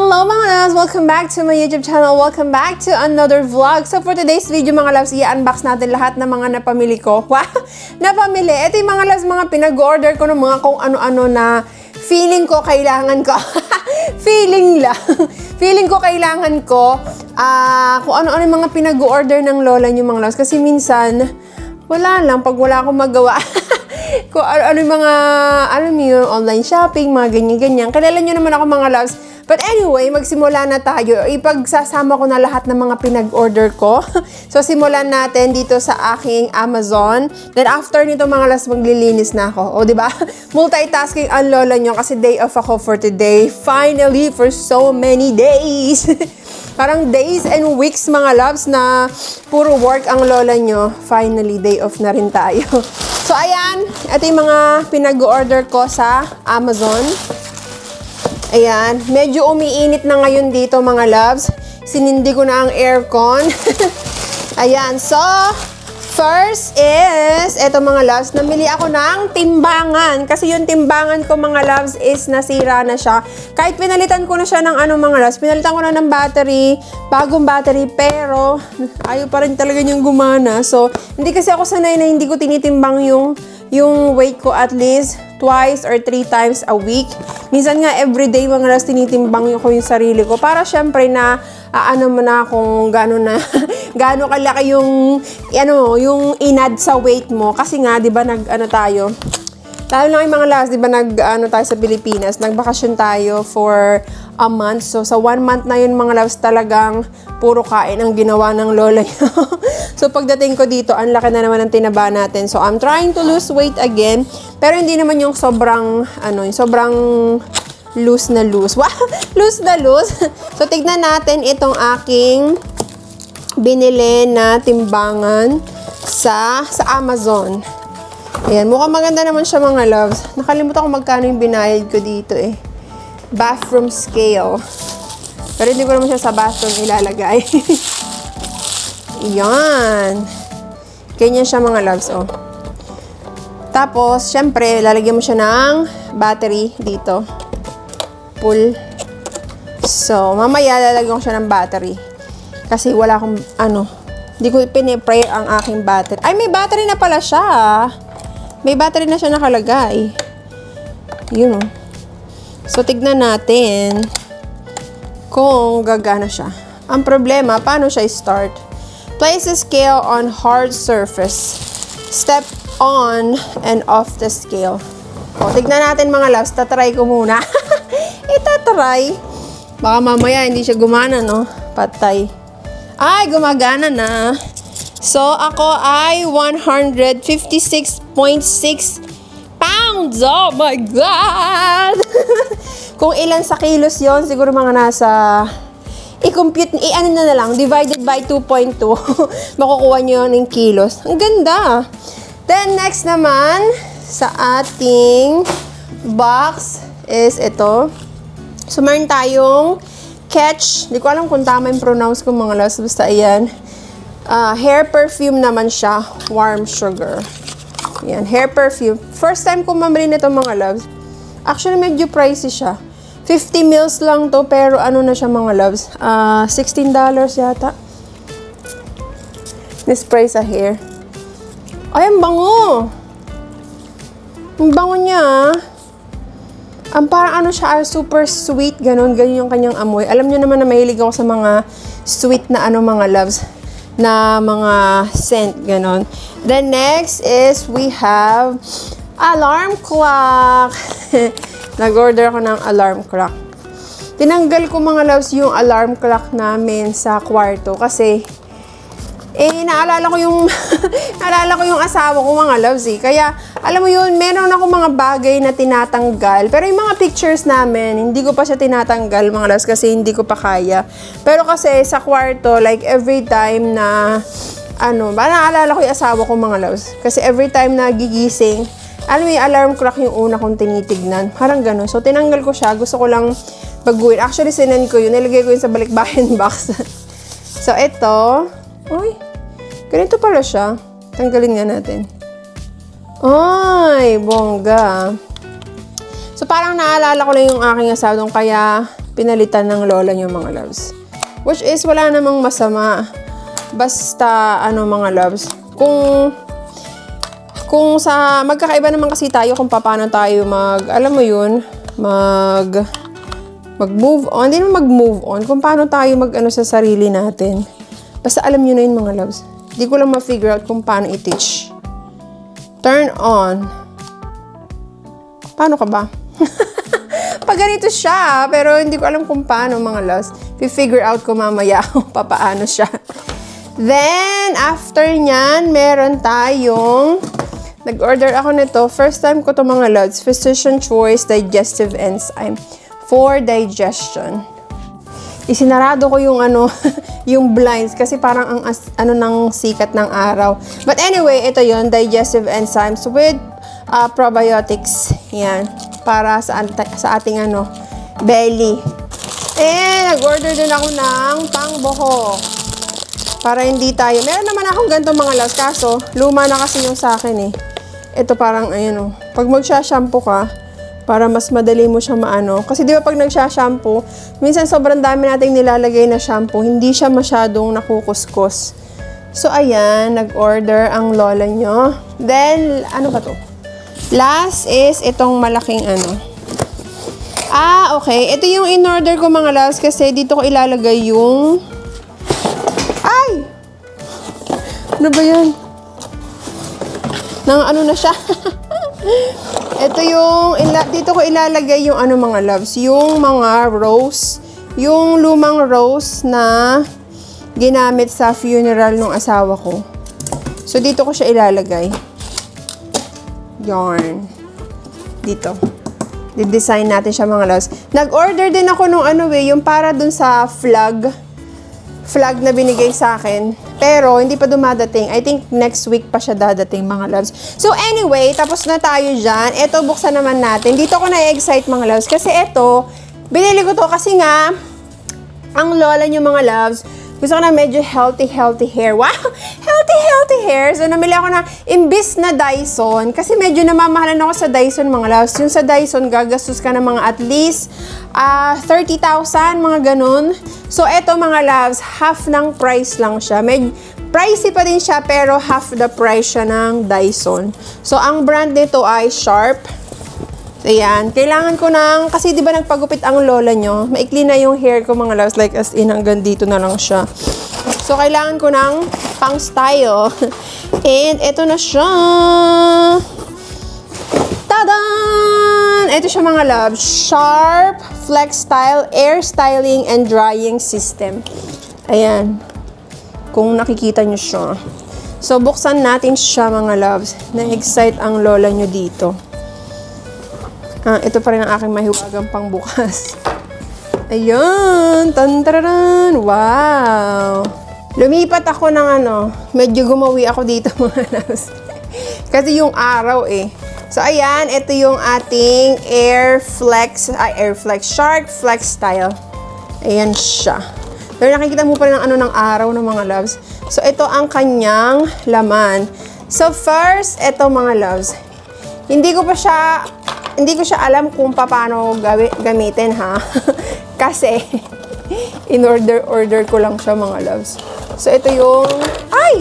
Hello mga loves! Welcome back to my YouTube channel. Welcome back to another vlog. So for today's video mga loves, i-unbox natin lahat ng mga napamili ko. Wow! Napamili! Ito yung mga loves, mga pinag-order ko ng mga kung ano-ano na feeling ko kailangan ko. Feeling lang. Feeling ko kailangan ko kung ano-ano yung mga pinag-order ng lola niyo mga loves. Kasi minsan, wala lang. Pag wala akong magawa. Kung ano yung mga, alam mo yun, online shopping, mga ganyan-ganyan. Kilala nyo naman ako mga loves. But anyway, magsimula na tayo. Ipagsasama ko na lahat ng mga pinag-order ko. So, simulan natin dito sa aking Amazon. Then, after nito mga loves, maglilinis na ako. O, diba? Multitasking ang lola nyo kasi day off ako for today. Finally, for so many days. Parang days and weeks mga loves na puro work ang lola nyo. Finally, day off na rin tayo. So, ayan. Ito yung mga pinag-order ko sa Amazon. Ayan. Medyo umiinit na ngayon dito, mga loves. Sinindi ko na ang aircon. Ayan. So, first is, eto mga loves, namili ako ng timbangan. Kasi yung timbangan ko, mga loves, is nasira na siya. Kahit pinalitan ko na siya ng mga loves, pinalitan ko na ng battery, bagong battery, pero ayaw pa rin talaga niyang gumana. So, hindi kasi ako sanay na hindi ko tinitimbang yung weight ko at least twice or 3 times a week. Minsan nga everyday mga loves tinitimbang ko yung sarili ko para syempre na ano mo na kung gaano kalaki yung inad sa weight mo kasi nga 'di ba tayo. Lalo lang yung mga loves, 'di ba tayo sa Pilipinas, nagbakasyon tayo for a month. So, sa 1 month na yun, mga loves, talagang puro kain ang ginawa ng lola niyo. So, pagdating ko dito, ang laki na naman ang tinaba natin. So, I'm trying to lose weight again. Pero hindi naman yung sobrang, yung sobrang loose na loose. Wow! Loose na loose. So, tignan natin itong aking binili na timbangan sa Amazon. Ayan, mukhang maganda naman siya mga loves. Nakalimutan ko magkano yung binayad ko dito eh. Bathroom scale. Pero hindi ko naman siya sa bathroom ilalagay. Yan. Ganyan siya mga loves, oh. Tapos, syempre, lalagyan mo siya ng battery dito. Pull. So, mamaya lalagyan ko siya ng battery. Kasi wala akong, hindi ko pinipray ang aking battery. Ay, may battery na pala siya. May battery na siya nakalagay. Yun, oh. So, tignan natin kung gagana siya. Ang problema, paano siya i-start? Place the scale on hard surface. Step on and off the scale. O, tignan natin mga loves. Tatry ko muna. Itatry. Baka mamaya hindi siya gumana, no? Patay. Ay, gumagana na. So, ako ay 156.6 pounds. Oh my God! Kung ilan sa kilos yon, siguro mga nasa, i-compute, na lang, divided by 2.2. Makukuha nyo yun ng kilos. Ang ganda. Then, next naman, sa ating box is ito. So, meron tayong Catch. Hindi ko alam kung tama yung pronounce ko mga loves. Basta ayan. Hair perfume naman siya. Warm sugar. Ayan, hair perfume. First time ko mamili nito mga loves. Actually, medyo pricey siya. 50 mils lang to, pero na siya mga loves. $16 yata. Nispray sa hair. Ay, ang bango! Ang bango niya, ang parang siya, super sweet, ganun yung kanyang amoy. Alam niyo naman na mahilig ako sa mga sweet na mga loves, na mga scent, ganun. Then next is we have alarm clock. Nag-order ako ng alarm clock. Tinanggal ko mga loves yung alarm clock namin sa kwarto kasi naalala ko yung asawa ko mga loves eh. Kaya alam mo yun, meron ako mga bagay na tinatanggal. Pero yung mga pictures namin, hindi ko pa siya tinatanggal mga loves kasi hindi ko pa kaya. Pero kasi sa kwarto, like every time na naalala ko yung asawa ko mga loves. Kasi every time na gigising, alam mo yung alarm clock yung una kong tinitignan. Parang gano'n. So, tinanggal ko siya. Gusto ko lang baguhin. Actually, sinend ko yun. Nilagay ko yun sa balikbayan box. So, ito. Uy, ganito pala siya. Tanggalin nga natin. Ay, bongga. So, parang naalala ko lang yung aking asawa doon. Kaya, pinalitan ng lola nyo, mga loves. Which is, wala namang masama. Basta, mga loves, kung sa, magkakaiba naman kasi tayo kung paano tayo alam mo yun, mag-move on. Hindi naman mag-move on, kung paano tayo sa sarili natin. Basta alam nyo na yun, mga loves. Hindi ko lang ma-figure out kung paano i-teach. Turn on. Paano ka ba? Pag ganito siya, pero hindi ko alam kung paano, mga loves. I-figure out ko mamaya kung paano siya. Then, after nyan, meron tayong, nag-order ako nito. First time ko to, mga loves. Physician Choice Digestive Enzyme for digestion. Isinarado ko yung yung blinds kasi parang ang ng sikat ng araw. But anyway, ito yon, digestive enzymes with probiotics. Yan, para sa ating belly. Nag-order din ako ng pangbuhok. Para hindi tayo, meron naman akong ganito, mga loves, kaso luma na kasi yung sa akin eh. Ito parang pag magsha-shampoo ka, para mas madali mo siya Kasi di ba pag nagsha-shampoo, minsan sobrang dami nating nilalagay na shampoo, hindi siya masyadong nakukuskus. So, ayan, nag-order ang lola nyo. Then, ano ba to? Last is itong malaking okay. Ito yung in-order ko, mga loves, kasi dito ko ilalagay yung... Ay! Ano ba yan? Na siya? Ito yung, dito ko ilalagay yung mga loves, yung mga rose, yung lumang rose na ginamit sa funeral ng asawa ko. So, dito ko siya ilalagay. Yarn. Dito. Di-design natin siya, mga loves. Nag-order din ako nung yung para dun sa flag na binigay sa akin. Pero, hindi pa dumadating. I think next week pa siya dadating, mga loves. So, anyway, tapos na tayo dyan. Ito, buksan naman natin. Dito ko na-excite, mga loves. Kasi ito, binili ko to kasi nga, ang lola nyo, mga loves, gusto ko na medyo healthy hair. Wow! Healthy hair. So, namili ako na imbis na Dyson. Kasi medyo namamahalan ako sa Dyson, mga loves. Yung sa Dyson, gagastos ka ng mga at least 30,000, mga ganun. So, eto, mga loves, half ng price lang siya. Pricey pa din siya, pero half the price siya ng Dyson. So, ang brand nito ay Sharp. So, ayan. Kailangan ko kasi di ba nagpagupit ang lola nyo? Maikli na yung hair ko, mga loves. Like, as in, hanggang dito na lang siya. So, kailangan ko ng pang-style. And, eto na siya. Tadan! Ito siya, mga loves. Sharp Flex Style Air Styling and Drying System. Ayan. Kung nakikita nyo siya. So, buksan natin siya, mga loves. Na-excite ang lola nyo dito. Ito pa rin ang aking mahiwagang pangbukas. Ayan! Tantararan! Wow! Lumipat ako ng medyo gumawi ako dito, mga loves. Kasi yung araw eh. So, ayan, ito yung ating Air Flex Shark Flex Style. Ayan siya. Pero nakikita mo pa rin ng araw ng mga loves. So, ito ang kanyang laman. So, first, ito, mga loves. Hindi ko siya alam kung paano gamitin, ha? Kasi, in-order ko lang siya, mga loves. So, ito yung,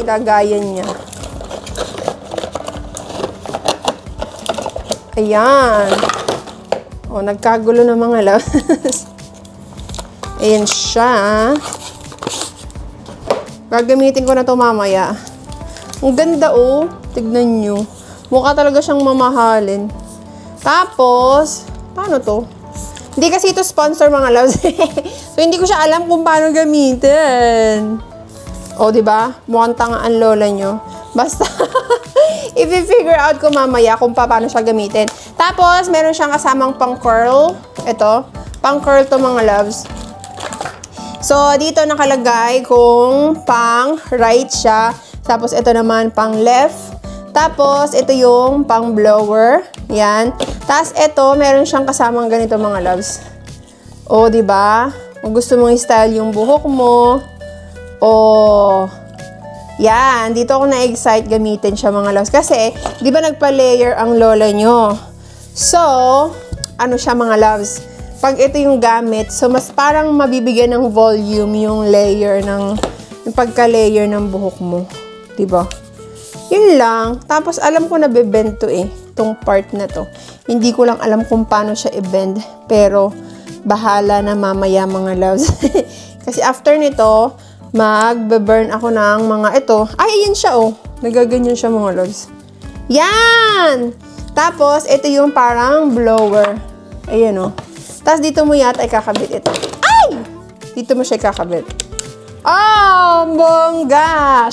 lagayan niya. Ayan. O, nagkagulo na, mga loves. Ayan siya. Gagamitin ko na to mamaya. Ang ganda, oh. Tignan nyo. Mukha talaga siyang mamahalin. Tapos, paano to? Hindi kasi ito sponsor, mga loves. So, hindi ko siya alam kung paano gamitin. O, diba? Mukhang tanga ang lola nyo. Basta, i-figure out ko mamaya kung paano siya gamitin. Tapos, meron siyang kasamang pang-curl. Ito. Pang-curl to, mga loves. So, dito nakalagay kung pang-right siya. Tapos, ito naman pang-left. Tapos, ito yung pang-blower. Yan. Tapos, ito, meron siyang kasamang ganito, mga loves. O, diba? Kung gusto mong i-style yung buhok mo. O, yan. Dito ako na-excite gamitin siya, mga loves. Kasi, di ba nagpa-layer ang lola nyo? So, ano siya, mga loves? pag ito yung gamit, so mas parang mabibigyan ng volume yung layer ng, yung pagka-layer ng buhok mo. Diba? Yun lang. Tapos, alam ko na bebend to eh. Itong part na to. Hindi ko lang alam kung paano siya i-bend. Pero, bahala na mamaya mga loves. Kasi after nito, magbe-burn ako ng mga ito. Ay, ayan siya oh. Nagaganyan siya mga loves. Yan! Tapos, ito yung parang blower. Ayan oh. Tapos, dito mo yata ikakabit ito. Ay! Dito mo siya ikakabit. Oh, bongga!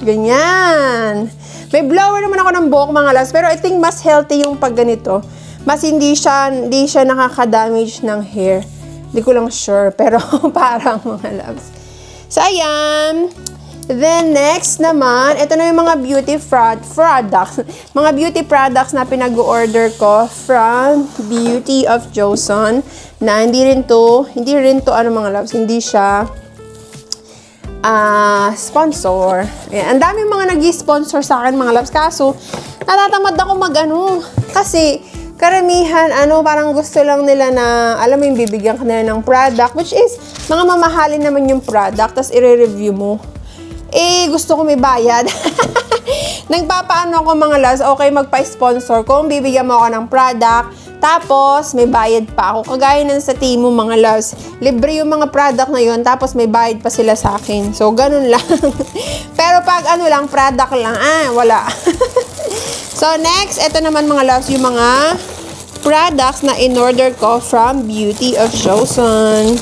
Ganyan. May blower naman ako ng buhok mga loves. Pero I think mas healthy yung pag ganito. Mas hindi siya nakaka-damage ng hair. Hindi ko lang sure. Pero parang mga loves. So, ayan. Then, next naman, ito na yung mga beauty products. Mga beauty products na pinag-order ko from Beauty of Joseon. Na hindi rin to, ano mga loves, hindi siya sponsor. Ayan. Ang dami mga nag-sponsor sa akin mga loves. Kaso, natatamad ako mag-ano. Kasi, karamihan, parang gusto lang nila na, alam mo yung bibigyan ka nila ng product, which is, mga mamahalin naman yung product, tapos i-review mo. Eh, gusto ko may bayad. Nagpapaano ako mga loves, okay, magpa-sponsor kung bibigyan mo ako ng product, tapos may bayad pa ako. Kagaya ng sa Temu mga loves, libre yung mga product na yun, tapos may bayad pa sila sa akin. So, ganun lang. Pero pag product lang, wala. So, next, ito naman mga loves, yung mga products na in-order ko from Beauty of Joseon.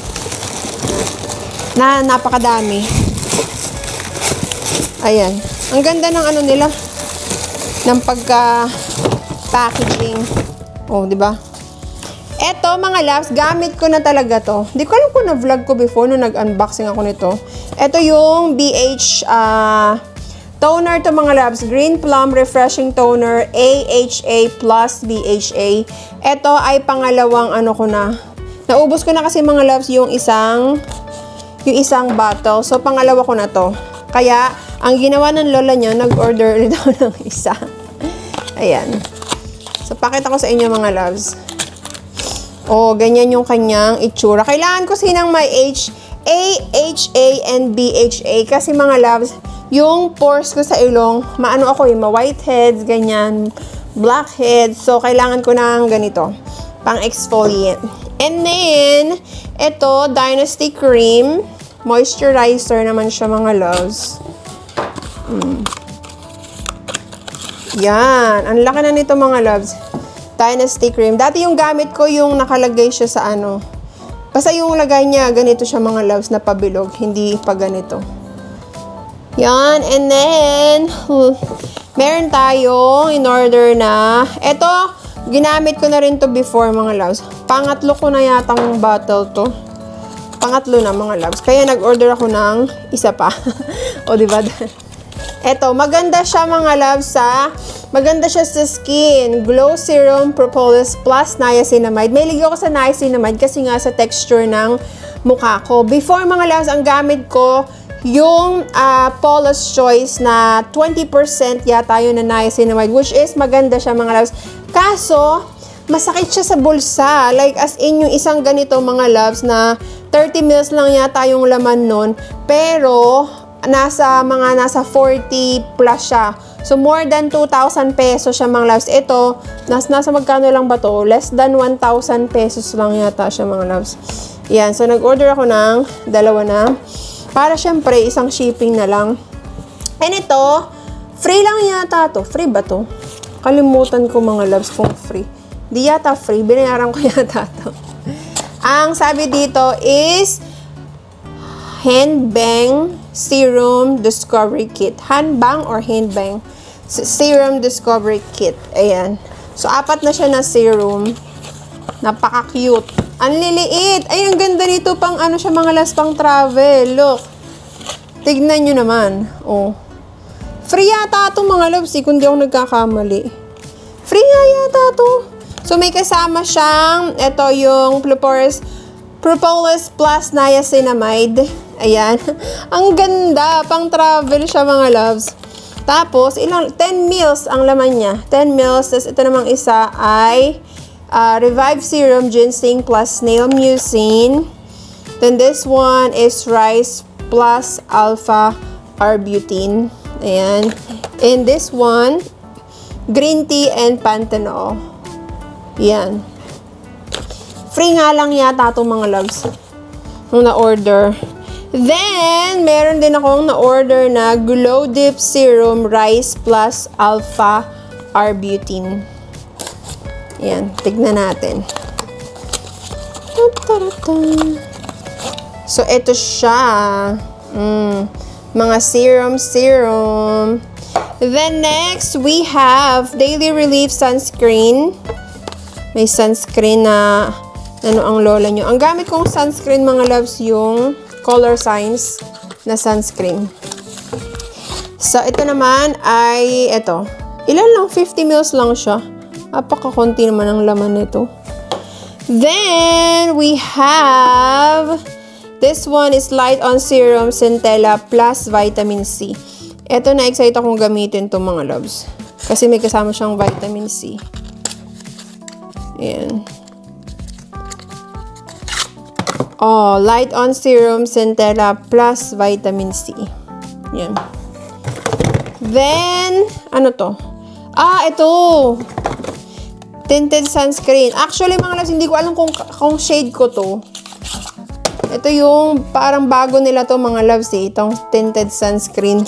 Na napakadami. Ayan. Ang ganda ng nila. Ng pagka-packaging. Oh, di ba? Ito, mga loves, gamit ko na talaga to. Hindi ko alam kung na-vlog ko before nung nag-unboxing ako nito. Ito yung BH toner to mga loves. Green Plum Refreshing Toner AHA plus BHA. Ito ay pangalawang ko na. Naubos ko na kasi mga loves yung isang bottle. So, pangalawa ko na to. Kaya, ang ginawa ng lola niya, nag-order ulit ako ng isa. Ayan. So, pakita ko sa inyo mga loves. Oh, ganyan yung kanyang itsura. Kailangan ko sinang may AHA and BHA. Kasi mga loves, yung pores ko sa ilong, ma-whiteheads, ganyan, blackheads. So, kailangan ko ng ganito, pang exfoliant. And then, ito, Dynasty Cream. Moisturizer naman siya, mga loves. Yan. Ang laki na nito, mga loves. Dynasty Cream. Dati yung gamit ko, yung nakalagay siya sa basta yung lagay niya, ganito siya, mga loves, na pabilog. Hindi pa ganito. Yan. And then, meron tayong in-order na. Ito, ginamit ko na rin to before, mga loves. Pangatlo ko na yatang bottle to. Pangatlo na, mga loves. Kaya nag-order ako ng isa pa. O, diba? Ito, maganda siya, mga loves, maganda siya sa skin. Glow Serum Propolis plus Niacinamide. May ligaw ko sa Niacinamide kasi nga sa texture ng mukha ko. Before, mga loves, ang gamit ko, yung Paula's Choice na 20% yata yun na Niacinamide, which is maganda siya, mga loves. Kaso, masakit siya sa bulsa. Like, as in, yung isang ganito, mga loves, na 30 ml lang yata yung laman nun. Pero, nasa 40 plus siya. So, more than 2,000 pesos siya, mga loves. Ito, nasa magkano lang ba to? Less than 1,000 pesos lang yata siya, mga loves. Yan. So, nag-order ako ng dalawa na. Para, syempre, isang shipping na lang. And ito, free lang yata to. Free ba to? Kalimutan ko, mga loves, kung free. Di yata free. Binayaran ko yata to. Ang sabi dito is Handbang Serum Discovery Kit. Handbang or Handbang Serum Discovery Kit. Ayan. So, 4 na siya na serum. Napaka-cute. Ang liliit. Ay, ang ganda nito pang siya, mga last pang travel. Look. Tignan nyo naman. Oh. Free yata ito, mga loves, kung di ako nagkakamali. Free nga yata ito. So, may kasama siyang, ito yung Propolis plus Niacinamide. Ayan. Ang ganda. Pang travel siya, mga loves. Tapos, 10 mils ang laman niya. 10 mils. Tapos, ito namang isa ay Revive Serum, Ginseng plus Snail Mucin. Then this one is Rice plus Alpha Arbutin. Ayan. And this one, Green Tea and Panthenol. Yan. Free nga lang yata itong mga loves nung na-order. Then, meron din akong na-order na Glow Dip Serum Rice plus Alpha Arbutin. Yan. Tignan natin. So, ito siya. Mga serum. Then next, we have Daily Relief Sunscreen. May sunscreen na ano ang lola nyo. Ang gamit kong sunscreen, mga loves, yung Color Signs na sunscreen. So, ito naman ay, ito. Ilan lang? 50 ml lang siya. Apakakunti naman ang laman nito. Then, we have, this one is Light on Serum Centella plus Vitamin C. Ito na-excite akong gamitin to mga loves. Kasi may kasama siyang Vitamin C. Ayan. Oh, Light on Serum Centella plus Vitamin C. Ayan. Then, ano to? Ito. Tinted Sunscreen. Actually, mga loves, hindi ko alam kung shade ko to. Ito yung parang bago nila to mga loves eh. Itong tinted sunscreen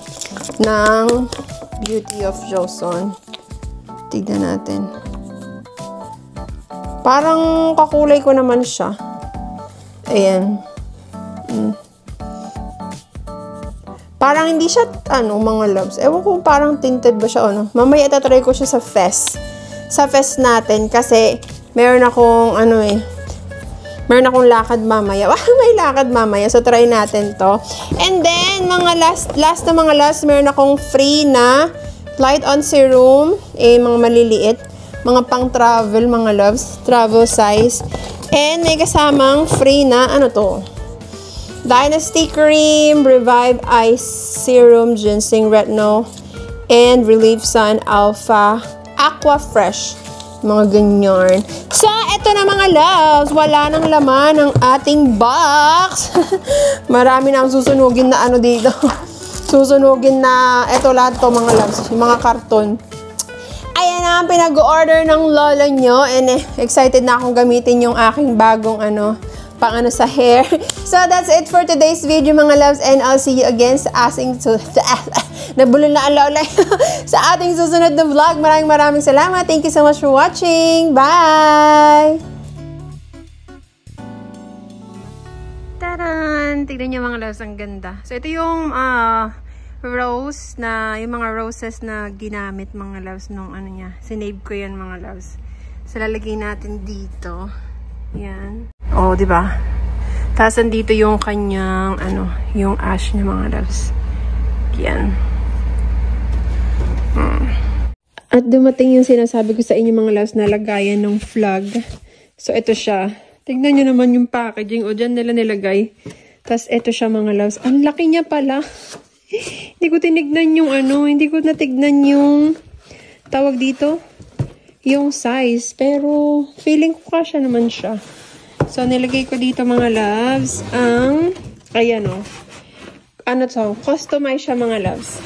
ng Beauty of Joseon. Tignan natin. Parang kakulay ko naman siya. Ayan. Parang hindi siya, mga loves. Ewan ko parang tinted ba siya o no. Mamaya itatry ko siya sa fest. Sa fest natin kasi meron akong meron akong lakad mamaya. May lakad mamaya. So, try natin to. And then, mga last na mga last, meron akong free na Light on Serum. Mga maliliit. Mga pang-travel, mga loves. Travel size. And may kasamang free na, Dynasty Cream, Revive Ice Serum, Ginseng Retinol, and Relief Sun Alpha Aqua Fresh. Mga ganyan. So, eto na mga loves. Wala nang laman ang ating box. Marami na ang susunugin na dito. Susunugin na, eto lahat to mga loves. Yung mga karton. Ayan na ang pinag-order ng lola nyo. And excited na akong gamitin yung aking bagong pang sa hair. So, that's it for today's video mga loves. And I'll see you again sa nabulol na ang lola sa ating susunod na vlog. Maraming salamat. Thank you so much for watching. Bye! Taran! Tignan niyo mga loves, ang ganda. So, ito yung rose na, yung mga roses na ginamit mga loves nung sinave ko yan mga loves. So, lalagay natin dito. Yan. Oh, di ba? Tapos andito yung kanyang yung ash niya mga loves. Yan. At dumating yung sinasabi ko sa inyo mga loves na lagayan ng flag. So, ito siya. Tignan nyo naman yung packaging. O, dyan nila nilagay. Tapos, ito siya mga loves. Ang laki niya pala. Hindi ko tinignan yung hindi ko natignan yung tawag dito. Yung size. Pero, feeling ko kasya naman siya. So, nilagay ko dito mga loves ang, ayan o. Customize siya mga loves.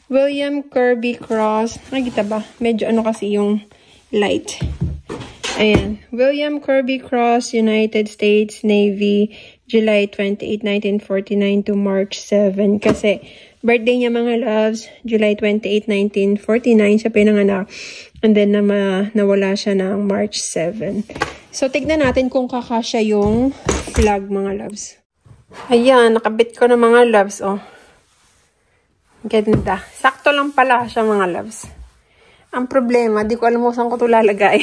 William Kirby Cross. Nakikita ba? Medyo kasi yung light. Ayan. William Kirby Cross, United States Navy, July 28, 1949 to March 7. Kasi, birthday niya mga loves, July 28, 1949 siya pinanganak. And then, nawala siya ng March 7. So, tignan natin kung kakasya yung flag mga loves. Ayan, nakabit ko na mga loves, oh. Ganda. Sakto lang pala siya mga loves. Ang problema, di ko alam kung saan ko ito lalagay.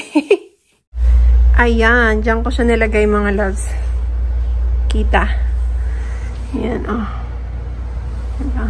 Ayan, dyan ko siya nilagay mga loves. Kita. Ayan, oh. Diba?